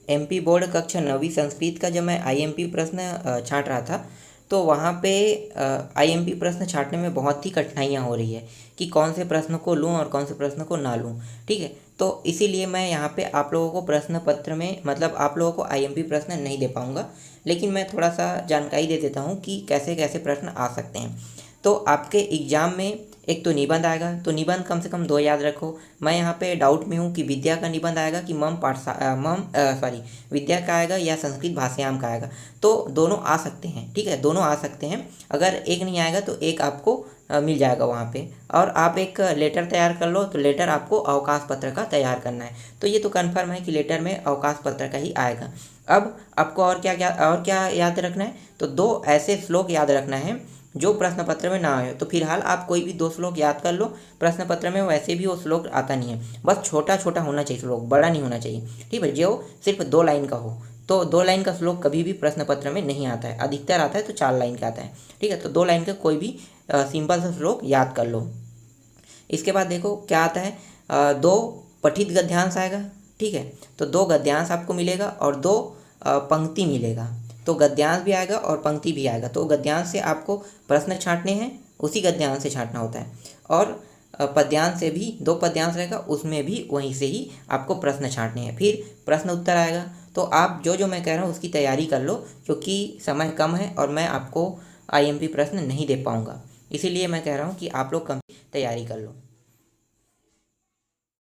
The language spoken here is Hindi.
एमपी बोर्ड कक्षा 9वीं संस्कृत का जब मैं आईएमपी प्रश्न छांट रहा था तो वहाँ पे आईएमपी प्रश्न छांटने में बहुत ही कठिनाइयाँ हो रही है कि कौन से प्रश्न को लूँ और कौन से प्रश्न को ना लूँ। ठीक है, तो इसीलिए मैं यहाँ पे आप लोगों को प्रश्न पत्र में मतलब आप लोगों को आईएमपी प्रश्न नहीं दे पाऊँगा, लेकिन मैं थोड़ा सा जानकारी दे देता हूँ कि कैसे कैसे प्रश्न आ सकते हैं। तो आपके एग्ज़ाम में एक तो निबंध आएगा, तो निबंध कम से कम 2 याद रखो। मैं यहाँ पे डाउट में हूँ कि विद्या का निबंध आएगा कि विद्या का आएगा या संस्कृत भाषायाम का आएगा। तो दोनों आ सकते हैं, ठीक है, दोनों आ सकते हैं। अगर एक नहीं आएगा तो एक आपको मिल जाएगा वहाँ पे। और आप एक लेटर तैयार कर लो, तो लेटर आपको अवकाश पत्र का तैयार करना है। तो ये तो कन्फर्म है कि लेटर में अवकाश पत्र का ही आएगा। अब आपको और क्या याद रखना है, तो 2 ऐसे श्लोक याद रखना है जो प्रश्न पत्र में ना आए। तो फिलहाल आप कोई भी 2 श्लोक याद कर लो, प्रश्न पत्र में वैसे भी वो श्लोक आता नहीं है, बस छोटा छोटा होना चाहिए श्लोक, बड़ा नहीं होना चाहिए। ठीक है, जो सिर्फ 2 लाइन का हो। तो 2 लाइन का श्लोक कभी भी प्रश्न पत्र में नहीं आता है, अधिकतर आता है तो 4 लाइन का आता है। ठीक है, तो 2 लाइन का कोई भी सिंपल सा श्लोक याद कर लो। इसके बाद देखो क्या आता है, 2 पठित गद्यांश आएगा। ठीक है, तो 2 गद्यांश आपको मिलेगा और 2 पंक्ति मिलेगा। तो गद्यांश भी आएगा और पंक्ति भी आएगा। तो गद्यांश से आपको प्रश्न छांटने हैं, उसी गद्यांश से छांटना होता है। और पद्यांश से भी 2 पद्यांश रहेगा, उसमें भी वहीं से ही आपको प्रश्न छांटने हैं। फिर प्रश्न उत्तर आएगा। तो आप जो जो मैं कह रहा हूँ उसकी तैयारी कर लो, क्योंकि समय कम है और मैं आपको आईएमपी प्रश्न नहीं दे पाऊँगा। इसीलिए मैं कह रहा हूँ कि आप लोग कम तैयारी कर लो।